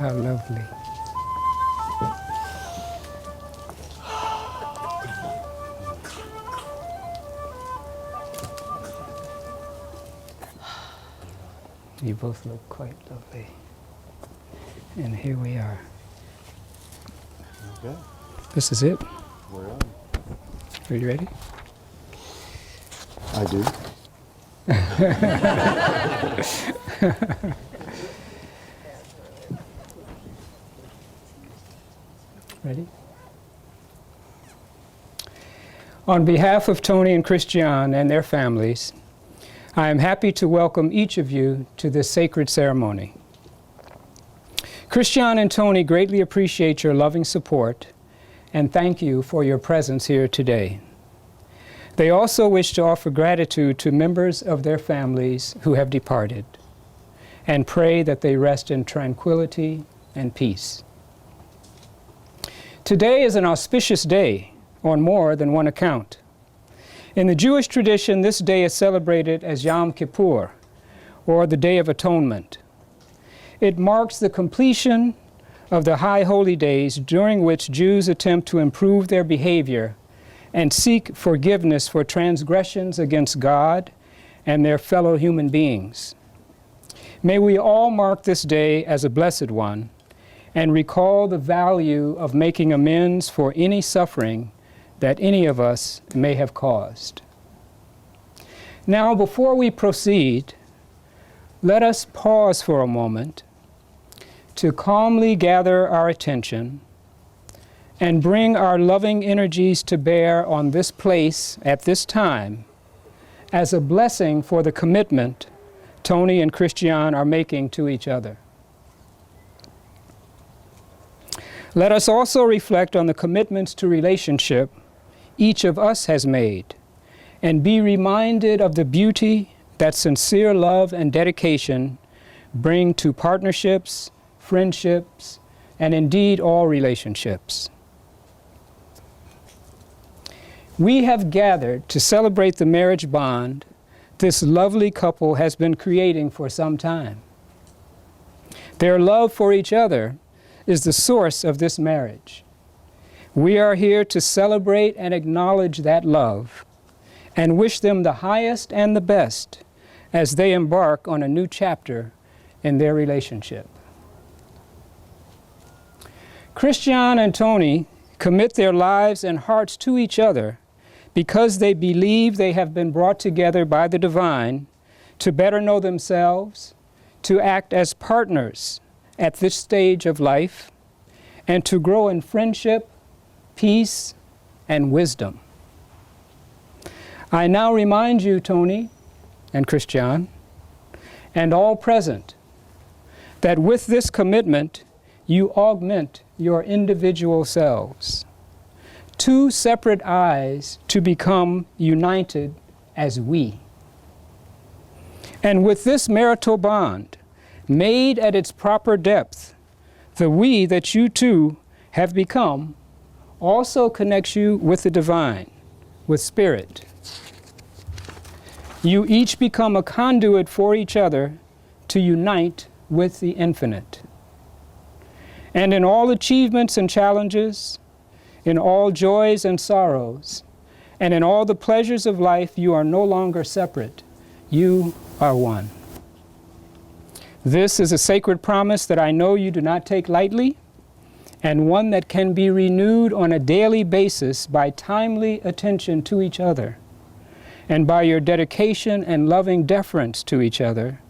How lovely. You both look quite lovely. And here we are. Okay. This is it. We're on. Are you ready? I do. Ready? On behalf of Tony and Christiane and their families, I am happy to welcome each of you to this sacred ceremony. Christiane and Tony greatly appreciate your loving support and thank you for your presence here today. They also wish to offer gratitude to members of their families who have departed and pray that they rest in tranquility and peace. Today is an auspicious day on more than one account. In the Jewish tradition, this day is celebrated as Yom Kippur, or the Day of Atonement. It marks the completion of the high holy days during which Jews attempt to improve their behavior and seek forgiveness for transgressions against God and their fellow human beings. May we all mark this day as a blessed one and recall the value of making amends for any suffering that any of us may have caused. Now, before we proceed, let us pause for a moment to calmly gather our attention and bring our loving energies to bear on this place at this time as a blessing for the commitment Tony and Christiane are making to each other. Let us also reflect on the commitments to relationship each of us has made and be reminded of the beauty that sincere love and dedication bring to partnerships, friendships, and indeed all relationships. We have gathered to celebrate the marriage bond this lovely couple has been creating for some time. Their love for each other is the source of this marriage. We are here to celebrate and acknowledge that love and wish them the highest and the best as they embark on a new chapter in their relationship. Christiane and Tony commit their lives and hearts to each other because they believe they have been brought together by the divine to better know themselves, to act as partners at this stage of life, and to grow in friendship, peace, and wisdom. I now remind you, Tony and Christiane, and all present, that with this commitment, you augment your individual selves. Two separate I's to become united as we. And with this marital bond, made at its proper depth, the we that you two have become also connects you with the divine, with spirit. You each become a conduit for each other to unite with the infinite. And in all achievements and challenges, in all joys and sorrows, and in all the pleasures of life, you are no longer separate. You are one. This is a sacred promise that I know you do not take lightly, and one that can be renewed on a daily basis by timely attention to each other, and by your dedication and loving deference to each other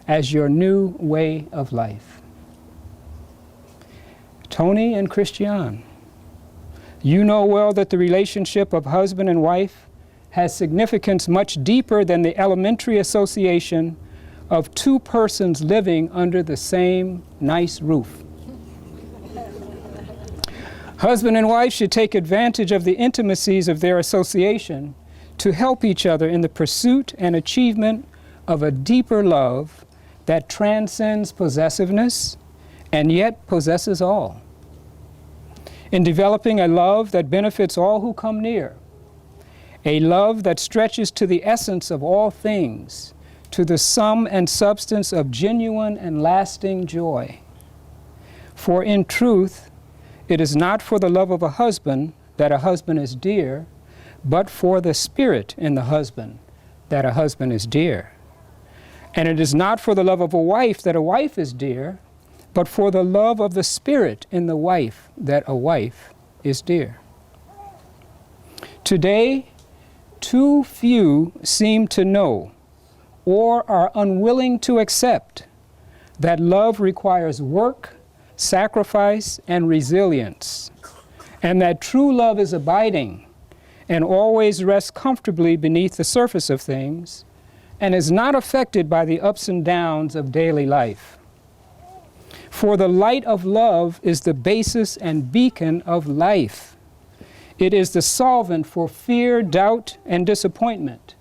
as your new way of life. Tony and Christiane, you know well that the relationship of husband and wife has significance much deeper than the elementary association of two persons living under the same nice roof. Husband and wife should take advantage of the intimacies of their association to help each other in the pursuit and achievement of a deeper love that transcends possessiveness and yet possesses all. In developing a love that benefits all who come near, a love that stretches to the essence of all things, to the sum and substance of genuine and lasting joy. For in truth, it is not for the love of a husband that a husband is dear, but for the spirit in the husband that a husband is dear. And it is not for the love of a wife that a wife is dear, but for the love of the spirit in the wife that a wife is dear. Today, too few seem to know or are unwilling to accept that love requires work, sacrifice, and resilience, and that true love is abiding and always rests comfortably beneath the surface of things and is not affected by the ups and downs of daily life. For the light of love is the basis and beacon of life. It is the solvent for fear, doubt, and disappointment.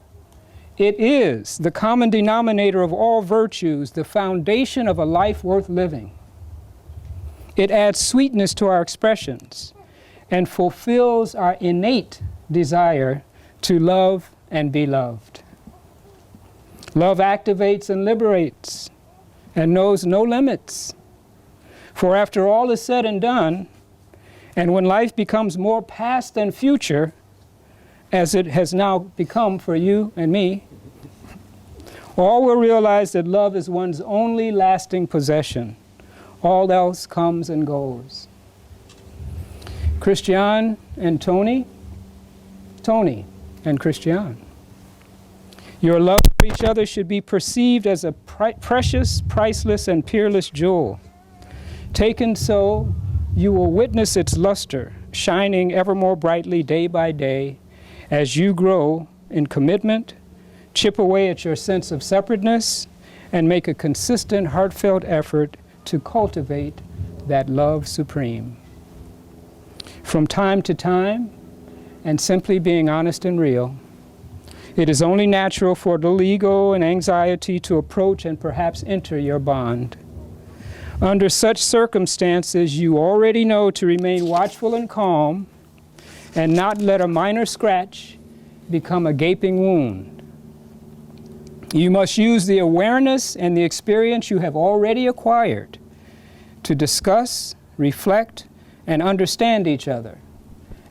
It is the common denominator of all virtues, the foundation of a life worth living. It adds sweetness to our expressions and fulfills our innate desire to love and be loved. Love activates and liberates and knows no limits. For after all is said and done, and when life becomes more past than future, as it has now become for you and me, all will realize that love is one's only lasting possession. All else comes and goes. Christiane and Tony, Tony and Christiane. Your love for each other should be perceived as a precious, priceless, and peerless jewel. Taken so, you will witness its luster, shining ever more brightly day by day as you grow in commitment, chip away at your sense of separateness, and make a consistent, heartfelt effort to cultivate that love supreme. From time to time, and simply being honest and real, it is only natural for a little ego and anxiety to approach and perhaps enter your bond. Under such circumstances, you already know to remain watchful and calm and not let a minor scratch become a gaping wound. You must use the awareness and the experience you have already acquired to discuss, reflect, and understand each other,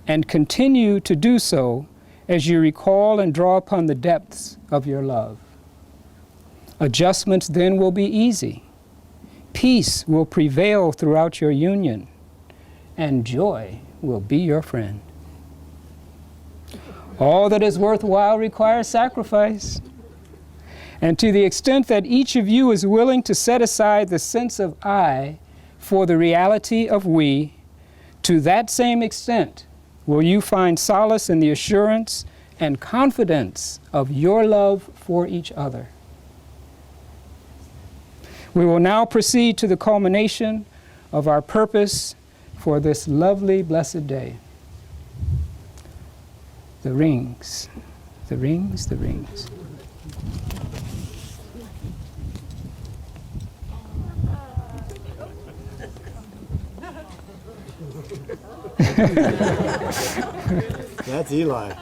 and continue to do so as you recall and draw upon the depths of your love. Adjustments then will be easy. Peace will prevail throughout your union, and joy will be your friend. All that is worthwhile requires sacrifice. And to the extent that each of you is willing to set aside the sense of I for the reality of we, to that same extent will you find solace in the assurance and confidence of your love for each other. We will now proceed to the culmination of our purpose for this lovely, blessed day. The rings, the rings, the rings. That's Eli.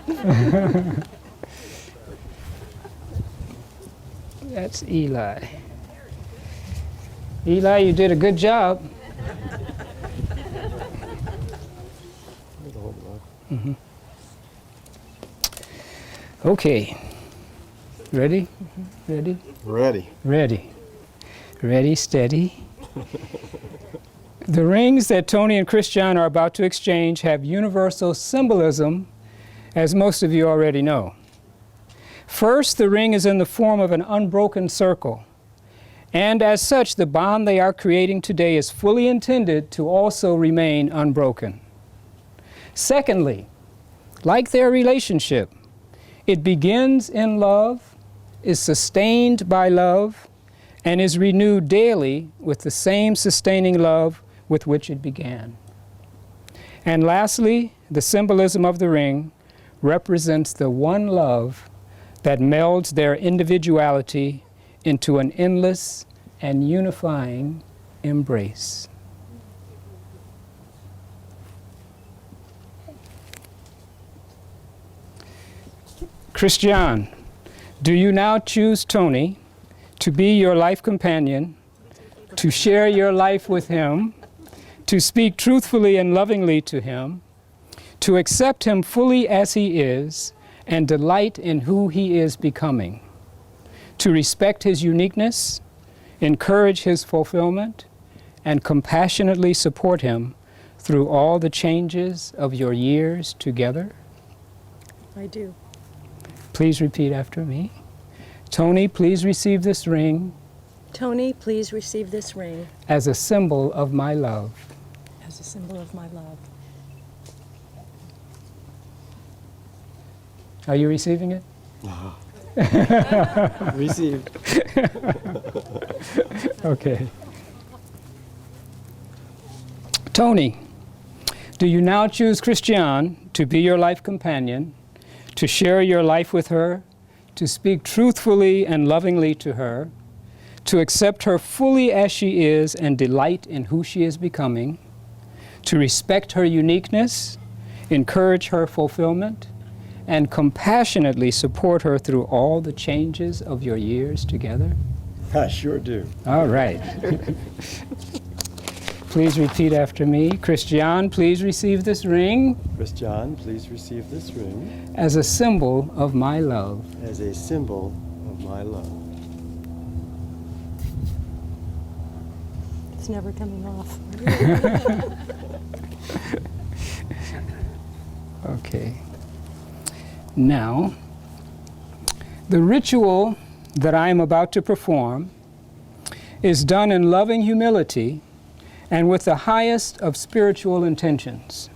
That's Eli. Eli, you did a good job. Okay. Ready? Ready? Ready. Ready. Ready, steady. The rings that Tony and Christiane are about to exchange have universal symbolism, as most of you already know. First, the ring is in the form of an unbroken circle, and as such, the bond they are creating today is fully intended to also remain unbroken. Secondly, like their relationship, it begins in love, is sustained by love, and is renewed daily with the same sustaining love with which it began. And lastly, the symbolism of the ring represents the one love that melds their individuality into an endless and unifying embrace. Christiane, do you now choose Tony to be your life companion, to share your life with him, to speak truthfully and lovingly to him, to accept him fully as he is, and delight in who he is becoming, to respect his uniqueness, encourage his fulfillment, and compassionately support him through all the changes of your years together? I do. Please repeat after me. Tony, please receive this ring Tony, please receive this ring as a symbol of my love. as a symbol of my love. Are you receiving it? Received. Okay. Tony, do you now choose Christiane to be your life companion, to share your life with her, to speak truthfully and lovingly to her, to accept her fully as she is and delight in who she is becoming, to respect her uniqueness, encourage her fulfillment, and compassionately support her through all the changes of your years together? I sure do. All right. Please repeat after me. Christiane, please receive this ring Christiane, please receive this ring as a symbol of my love. as a symbol of my love. It's never coming off. Okay. Now, the ritual that I am about to perform is done in loving humility and with the highest of spiritual intentions.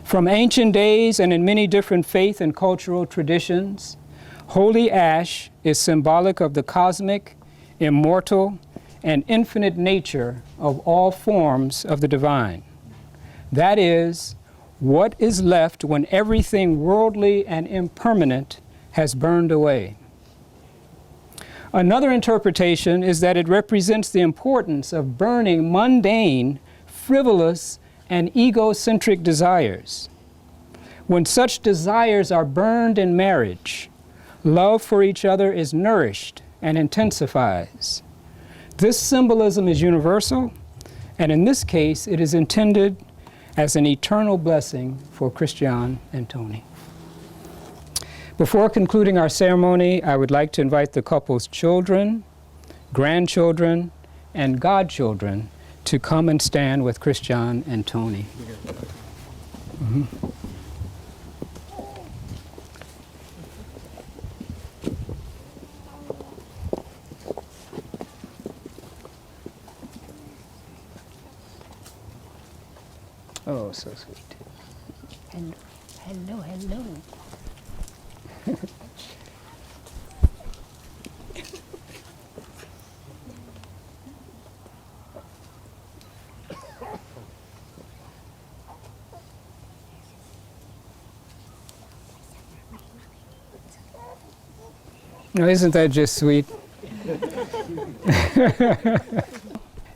From ancient days and in many different faith and cultural traditions, holy ash is symbolic of the cosmic, immortal, and infinite nature of all forms of the divine. That is, what is left when everything worldly and impermanent has burned away. Another interpretation is that it represents the importance of burning mundane, frivolous, and egocentric desires. When such desires are burned in marriage, love for each other is nourished and intensifies. This symbolism is universal, and in this case, it is intended as an eternal blessing for Christiane and Tony. Before concluding our ceremony, I would like to invite the couple's children, grandchildren, and godchildren to come and stand with Christiane and Tony. Oh, so sweet. Hello, hello, hello. Now, isn't that just sweet?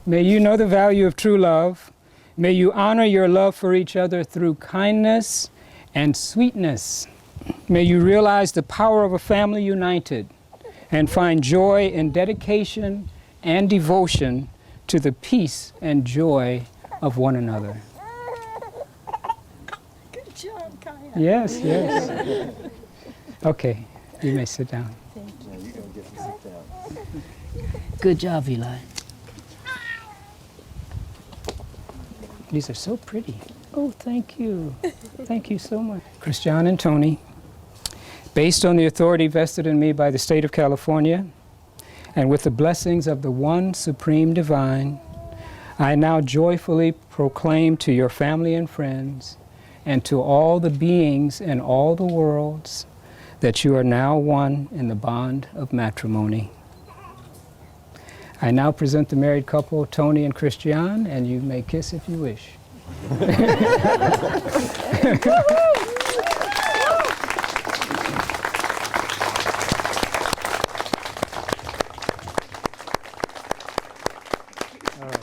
May you know the value of true love. May you honor your love for each other through kindness and sweetness. May you realize the power of a family united and find joy in dedication and devotion to the peace and joy of one another. Good job. Yes, yes. Okay, you may sit down. Good job, Eli. These are so pretty. Oh, thank you. Thank you so much. Christiane and Tony, based on the authority vested in me by the state of California, and with the blessings of the one supreme divine, I now joyfully proclaim to your family and friends, and to all the beings in all the worlds, that you are now one in the bond of matrimony. I now present the married couple, Tony and Christiane, and you may kiss if you wish. Oh,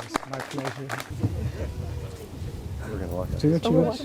it's my pleasure. We're going to walk up. Do what you wish.